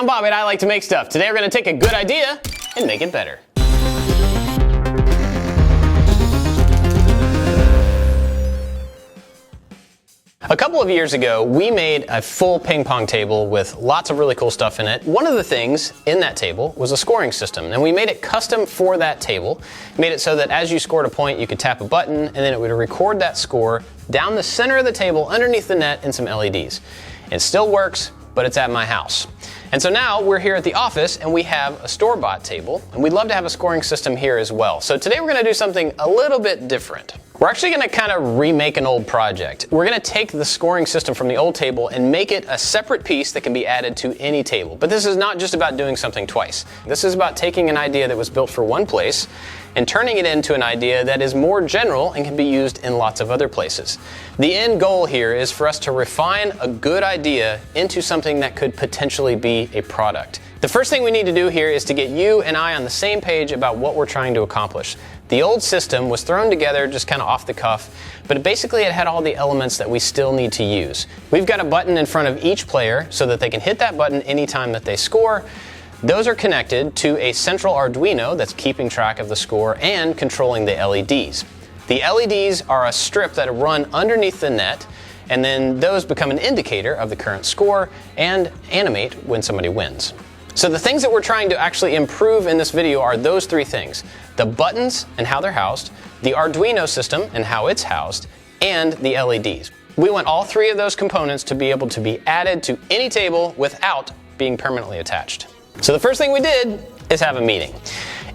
I'm Bob and I like to make stuff. Today we're going to take a good idea and make it better. A couple of years ago, we made a full ping pong table with lots of really cool stuff in it. One of the things in that table was a scoring system, and we made it custom for that table. Made it so that as you scored a point, you could tap a button, and then it would record that score down the center of the table underneath the net in some LEDs. It still works, but it's at my house. And so now we're here at the office and we have a store-bought table, and we'd love to have a scoring system here as well. So today we're going to do something a little bit different. We're actually going to kind of remake an old project. We're going to take the scoring system from the old table and make it a separate piece that can be added to any table. But this is not just about doing something twice. This is about taking an idea that was built for one place and turning it into an idea that is more general and can be used in lots of other places. The end goal here is for us to refine a good idea into something that could potentially be a product. The first thing we need to do here is to get you and I on the same page about what we're trying to accomplish. The old system was thrown together just kind of off the cuff, but basically it had all the elements that we still need to use. We've got a button in front of each player so that they can hit that button anytime that they score. Those are connected to a central Arduino that's keeping track of the score and controlling the LEDs. The LEDs are a strip that run underneath the net, and then those become an indicator of the current score and animate when somebody wins. So the things that we're trying to actually improve in this video are those three things: the buttons and how they're housed, the Arduino system and how it's housed, and the LEDs. We want all three of those components to be able to be added to any table without being permanently attached. So the first thing we did is have a meeting.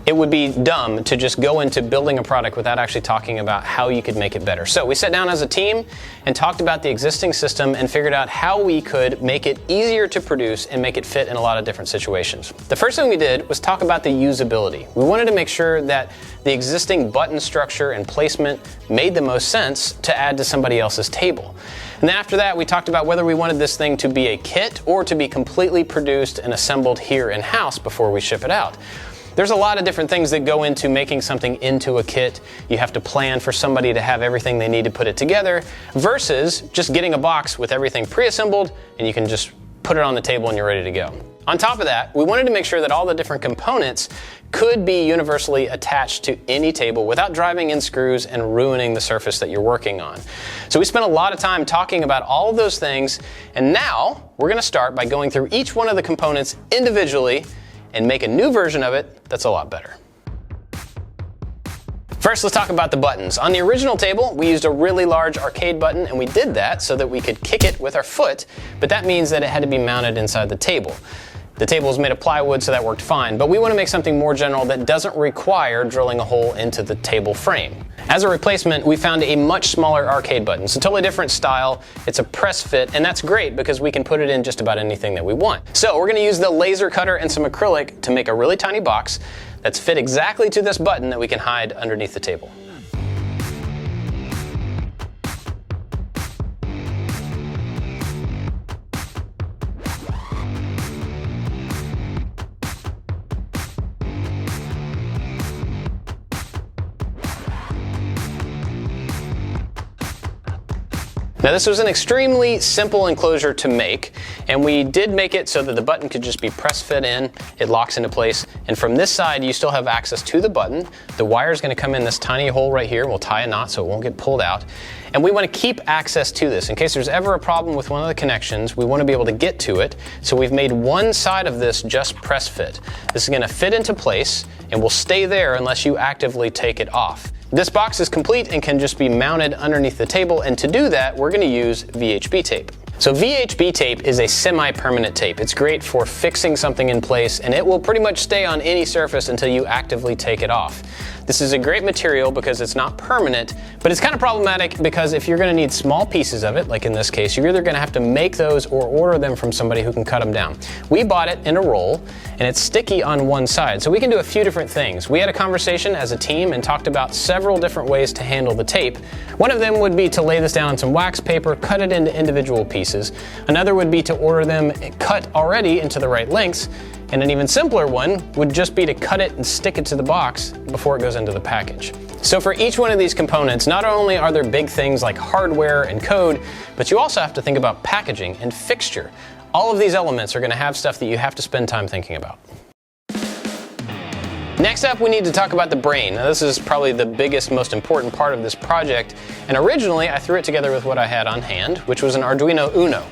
It would be dumb to just go into building a product without actually talking about how you could make it better. So we sat down as a team and talked about the existing system and figured out how we could make it easier to produce and make it fit in a lot of different situations. The first thing we did was talk about the usability. We wanted to make sure that the existing button structure and placement made the most sense to add to somebody else's table. And then after that, we talked about whether we wanted this thing to be a kit or to be completely produced and assembled here in-house before we ship it out. There's a lot of different things that go into making something into a kit. You have to plan for somebody to have everything they need to put it together versus just getting a box with everything pre-assembled and you can just put it on the table and you're ready to go. On top of that, we wanted to make sure that all the different components could be universally attached to any table without driving in screws and ruining the surface that you're working on. So we spent a lot of time talking about all of those things, and now we're going to start by going through each one of the components individually and make a new version of it that's a lot better. First, let's talk about the buttons. On the original table, we used a really large arcade button, and we did that so that we could kick it with our foot, but that means that it had to be mounted inside the table. The table is made of plywood, so that worked fine, but we want to make something more general that doesn't require drilling a hole into the table frame. As a replacement, we found a much smaller arcade button. It's a totally different style. It's a press fit, and that's great because we can put it in just about anything that we want. So we're going to use the laser cutter and some acrylic to make a really tiny box that's fit exactly to this button that we can hide underneath the table. Now this was an extremely simple enclosure to make, and we did make it so that the button could just be press fit in, it locks into place, and from this side you still have access to the button. The wire is going to come in this tiny hole right here. We'll tie a knot so it won't get pulled out. And we want to keep access to this. In case there's ever a problem with one of the connections, we want to be able to get to it, so we've made one side of this just press fit. This is going to fit into place and will stay there unless you actively take it off. This box is complete and can just be mounted underneath the table, and to do that, we're going to use VHB tape. So VHB tape is a semi-permanent tape. It's great for fixing something in place, and it will pretty much stay on any surface until you actively take it off. This is a great material because it's not permanent, but it's kind of problematic because if you're going to need small pieces of it, like in this case, you're either going to have to make those or order them from somebody who can cut them down. We bought it in a roll, and it's sticky on one side, so we can do a few different things. We had a conversation as a team and talked about several different ways to handle the tape. One of them would be to lay this down on some wax paper, cut it into individual pieces. Another would be to order them cut already into the right lengths. And an even simpler one would just be to cut it and stick it to the box before it goes into the package. So for each one of these components, not only are there big things like hardware and code, but you also have to think about packaging and fixture. all of these elements are going to have stuff that you have to spend time thinking about. Next up, we need to talk about the brain. Now, this is probably the biggest, most important part of this project, and originally I threw it together with what I had on hand, which was an Arduino Uno.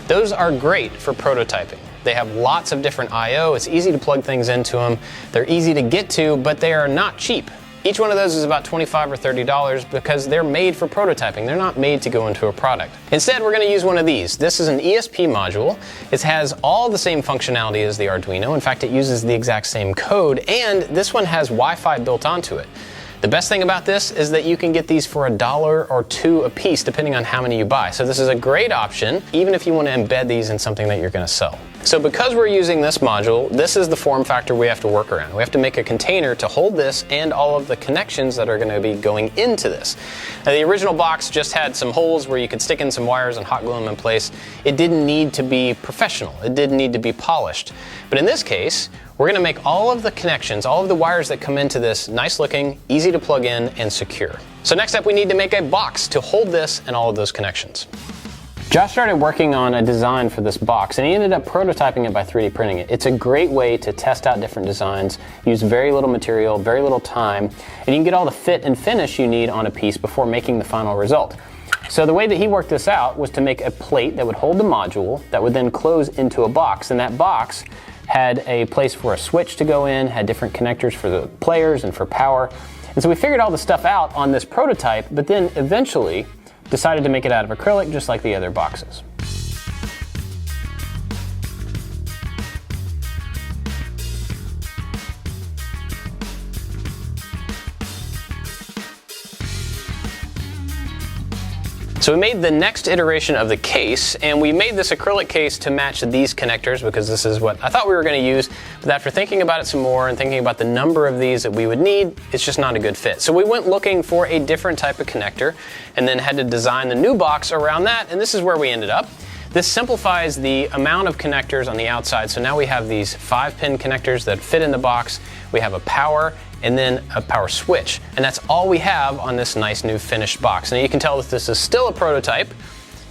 Those are great for prototyping. They have lots of different I/O, it's easy to plug things into them, they're easy to get to, but they are not cheap. Each one of those is about $25 or $30 because they're made for prototyping. They're not made to go into a product. Instead, we're going to use one of these. This is an ESP module. It has all the same functionality as the Arduino. In fact, it uses the exact same code, and this one has Wi-Fi built onto it. The best thing about this is that you can get these for $1 or $2 a piece, depending on how many you buy. So this is a great option, even if you want to embed these in something that you're going to sell. So because we're using this module, this is the form factor we have to work around. We have to make a container to hold this and all of the connections that are going to be going into this. Now, the original box just had some holes where you could stick in some wires and hot glue them in place. It didn't need to be professional. It didn't need to be polished. But in this case, we're going to make all of the connections, all of the wires that come into this nice looking, easy to plug in, and secure. So next up, we need to make a box to hold this and all of those connections. Josh started working on a design for this box, and he ended up prototyping it by 3D printing it. It's a great way to test out different designs, use very little material, very little time, and you can get all the fit and finish you need on a piece before making the final result. So the way that he worked this out was to make a plate that would hold the module that would then close into a box, and that box had a place for a switch to go in, had different connectors for the players and for power. And so we figured all the stuff out on this prototype, but then eventually decided to make it out of acrylic just like the other boxes. So we made the next iteration of the case, and we made this acrylic case to match these connectors because this is what I thought we were going to use, but after thinking about it some more and thinking about the number of these that we would need, it's just not a good fit. So we went looking for a different type of connector and then had to design the new box around that, and this is where we ended up. This simplifies the amount of connectors on the outside, so now we have these 5-pin connectors that fit in the box, we have a power, and then a power switch. And that's all we have on this nice new finished box. Now you can tell that this is still a prototype.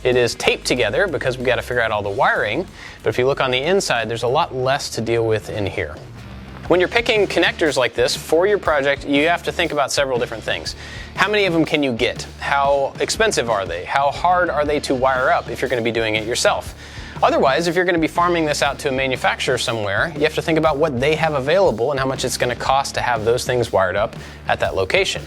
It is taped together because we've got to figure out all the wiring, but if you look on the inside, there's a lot less to deal with in here. When you're picking connectors like this for your project, you have to think about several different things. How many of them can you get? How expensive are they? How hard are they to wire up if you're going to be doing it yourself? Otherwise, if you're going to be farming this out to a manufacturer somewhere, you have to think about what they have available and how much it's going to cost to have those things wired up at that location.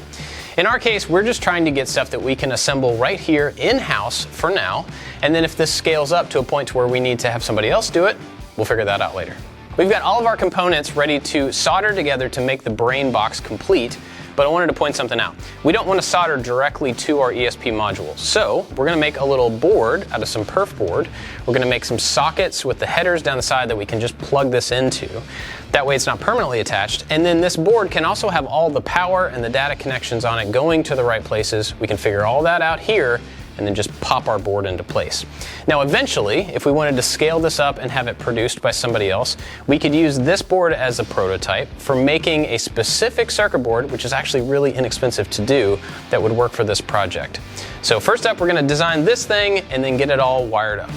In our case, we're just trying to get stuff that we can assemble right here in-house for now, and then if this scales up to a point to where we need to have somebody else do it, we'll figure that out later. We've got all of our components ready to solder together to make the brain box complete, but I wanted to point something out. We don't want to solder directly to our ESP module, so we're going to make a little board out of some perf board. We're going to make some sockets with the headers down the side that we can just plug this into. That way it's not permanently attached, and then this board can also have all the power and the data connections on it going to the right places. We can figure all that out here and then just pop our board into place. Now eventually, if we wanted to scale this up and have it produced by somebody else, we could use this board as a prototype for making a specific circuit board, which is actually really inexpensive to do, that would work for this project. So first up, we're going to design this thing and then get it all wired up.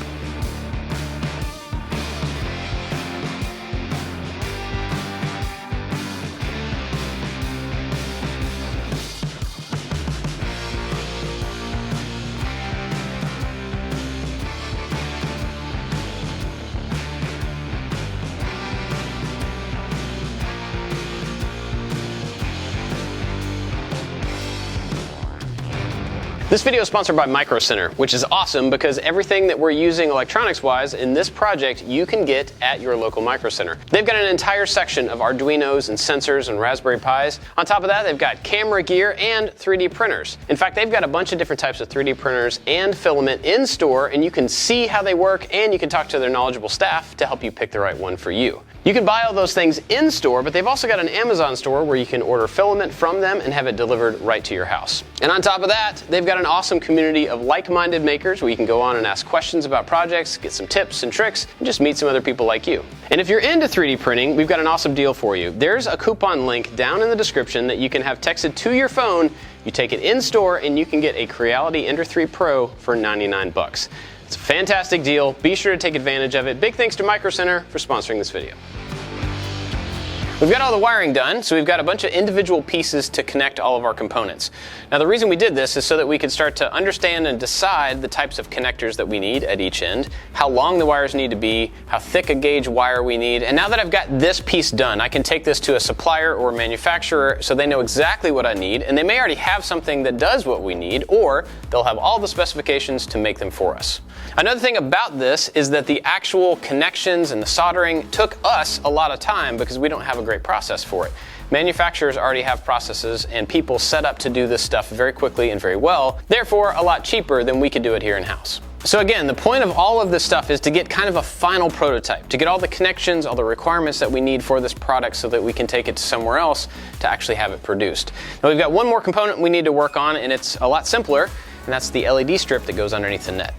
This video is sponsored by Micro Center, which is awesome because everything that we're using electronics-wise in this project you can get at your local Micro Center. They've got an entire section of Arduinos and sensors and Raspberry Pis. On top of that, they've got camera gear and 3D printers. In fact, they've got a bunch of different types of 3D printers and filament in store, and you can see how they work and you can talk to their knowledgeable staff to help you pick the right one for you. You can buy all those things in store, but they've also got an Amazon store where you can order filament from them and have it delivered right to your house. And on top of that, they've got an awesome community of like-minded makers where you can go on and ask questions about projects, get some tips and tricks, and just meet some other people like you. And if you're into 3D printing, we've got an awesome deal for you. There's a coupon link down in the description that you can have texted to your phone. You take it in store and you can get a Creality Ender 3 Pro for $99. It's a fantastic deal. Be sure to take advantage of it. Big thanks to Micro Center for sponsoring this video. We've got all the wiring done, so we've got a bunch of individual pieces to connect all of our components. Now the reason we did this is so that we could start to understand and decide the types of connectors that we need at each end, how long the wires need to be, how thick a gauge wire we need, and now that I've got this piece done, I can take this to a supplier or a manufacturer so they know exactly what I need, and they may already have something that does what we need, or they'll have all the specifications to make them for us. Another thing about this is that the actual connections and the soldering took us a lot of time because we don't have a great process for it. Manufacturers already have processes and people set up to do this stuff very quickly and very well, therefore a lot cheaper than we could do it here in-house. So again, the point of all of this stuff is to get kind of a final prototype, to get all the connections, all the requirements that we need for this product so that we can take it to somewhere else to actually have it produced. Now we've got one more component we need to work on, and it's a lot simpler, and that's the LED strip that goes underneath the net.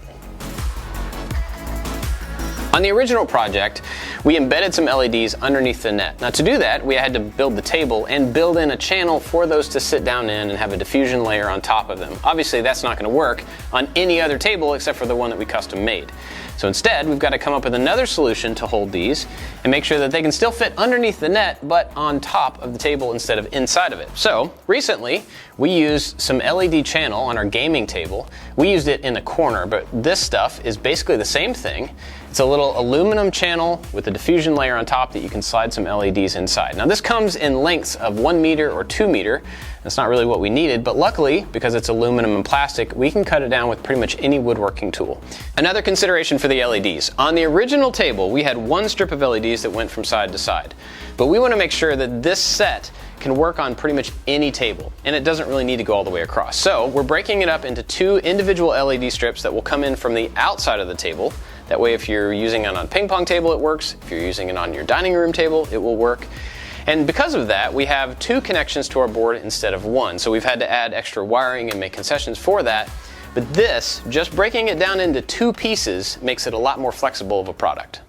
On the original project, we embedded some LEDs underneath the net. Now to do that, we had to build the table and build in a channel for those to sit down in and have a diffusion layer on top of them. Obviously that's not going to work on any other table except for the one that we custom made. So instead, we've got to come up with another solution to hold these and make sure that they can still fit underneath the net but on top of the table instead of inside of it. So recently, we used some LED channel on our gaming table. We used it in the corner, but this stuff is basically the same thing. It's a little aluminum channel with a diffusion layer on top that you can slide some LEDs inside. Now this comes in lengths of 1 meter or 2 meter. That's not really what we needed, but luckily, because it's aluminum and plastic, we can cut it down with pretty much any woodworking tool. Another consideration for the LEDs. On the original table, we had one strip of LEDs that went from side to side. But we want to make sure that this set can work on pretty much any table, and it doesn't really need to go all the way across. So we're breaking it up into 2 individual LED strips that will come in from the outside of the table. That way if you're using it on a ping pong table, it works. If you're using it on your dining room table, it will work. And because of that, we have 2 connections to our board instead of 1. So we've had to add extra wiring and make concessions for that. But this, just breaking it down into 2 pieces, makes it a lot more flexible of a product.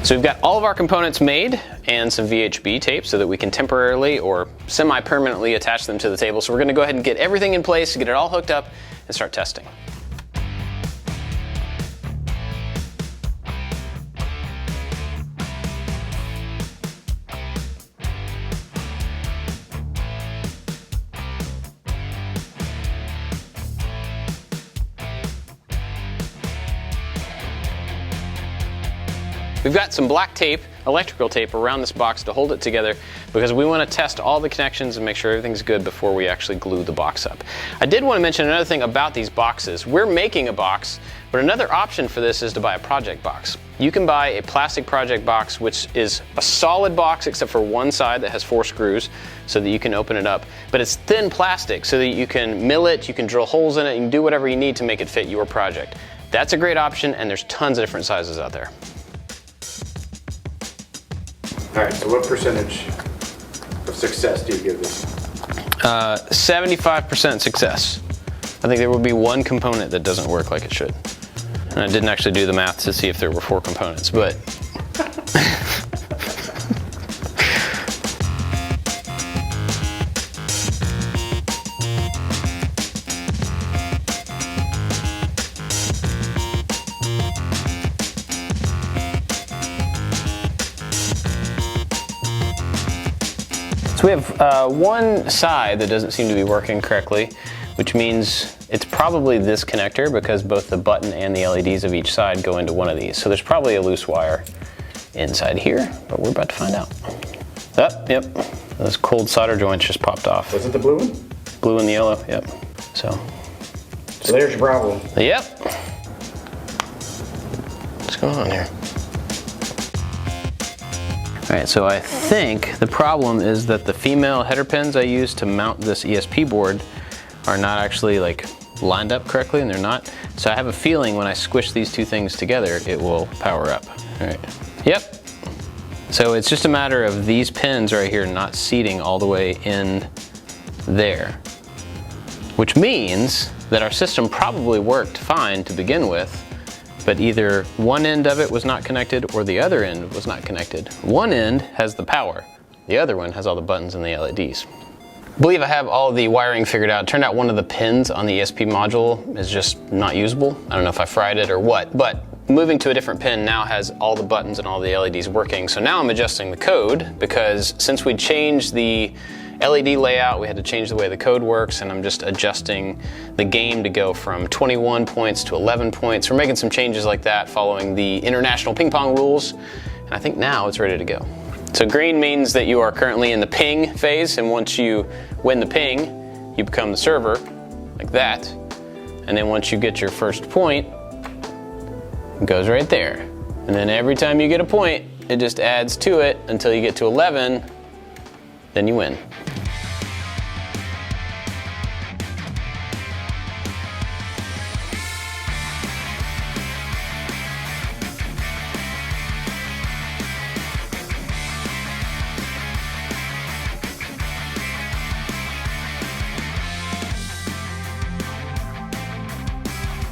So we've got all of our components made and some VHB tape so that we can temporarily or semi-permanently attach them to the table. So we're going to go ahead and get everything in place, get it all hooked up, and start testing. We've got some black tape, electrical tape, around this box to hold it together because we want to test all the connections and make sure everything's good before we actually glue the box up. I did want to mention another thing about these boxes. We're making a box, but another option for this is to buy a project box. You can buy a plastic project box, which is a solid box except for one side that has 4 screws so that you can open it up. But it's thin plastic so that you can mill it, you can drill holes in it, you can do whatever you need to make it fit your project. That's a great option, and there's tons of different sizes out there. All right, so what percentage of success do you give this? 75% success. I think there will be one component that doesn't work like it should. And I didn't actually do the math to see if there were 4 components, but. So we have one side that doesn't seem to be working correctly, which means it's probably this connector because both the button and the LEDs of each side go into one of these. So there's probably a loose wire inside here, but we're about to find out. Oh, yep, those cold solder joints just popped off. Was it the blue one? Blue and the yellow, yep. So there's your problem. Yep. What's going on here? All right, so I think the problem is that the female header pins I use to mount this ESP board are not actually like lined up correctly, and they're not. So I have a feeling when I squish these 2 things together, it will power up. All right. Yep. So it's just a matter of these pins right here not seating all the way in there, which means that our system probably worked fine to begin with, but either one end of it was not connected or the other end was not connected. One end has the power, the other one has all the buttons and the LEDs. I believe I have all the wiring figured out. It turned out one of the pins on the ESP module is just not usable. I don't know if I fried it or what, but moving to a different pin now has all the buttons and all the LEDs working. So now I'm adjusting the code because since we changed the LED layout, we had to change the way the code works, and I'm just adjusting the game to go from 21 points to 11 points. We're making some changes like that following the international ping pong rules, and I think now it's ready to go. So green means that you are currently in the ping phase, and once you win the ping, you become the server, like that. And then once you get your first point, it goes right there. And then every time you get a point, it just adds to it until you get to 11, then you win.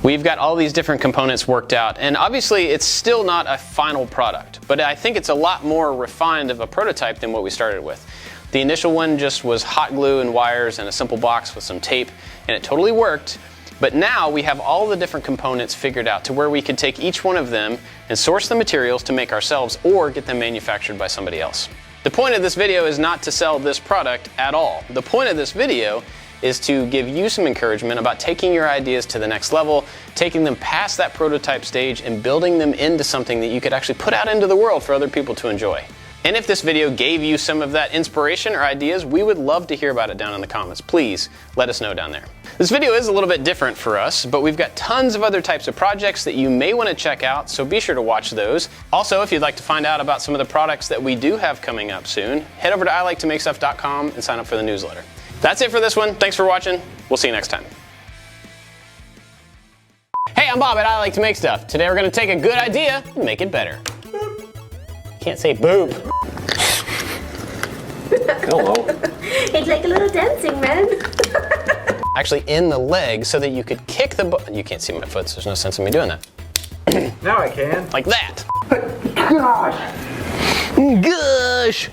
We've got all these different components worked out, and obviously it's still not a final product, but I think it's a lot more refined of a prototype than what we started with. The initial one just was hot glue and wires and a simple box with some tape, and it totally worked. But now we have all the different components figured out to where we could take each one of them and source the materials to make ourselves or get them manufactured by somebody else. The point of this video is not to sell this product at all. The point of this video is to give you some encouragement about taking your ideas to the next level, taking them past that prototype stage and building them into something that you could actually put out into the world for other people to enjoy. And if this video gave you some of that inspiration or ideas, we would love to hear about it down in the comments. Please let us know down there. This video is a little bit different for us, but we've got tons of other types of projects that you may want to check out, so be sure to watch those. Also, if you'd like to find out about some of the products that we do have coming up soon, head over to ILikeToMakeStuff.com and sign up for the newsletter. That's it for this one. Thanks for watching. We'll see you next time. Hey, I'm Bob at I Like to Make Stuff. Today we're going to take a good idea and make it better. Can't say boob. Hello. It's like a little dancing, man. Actually in the leg so that you could kick the butt. You can't see my foot, so there's no sense in me doing that. Now I can. Like that. Gosh. Gosh.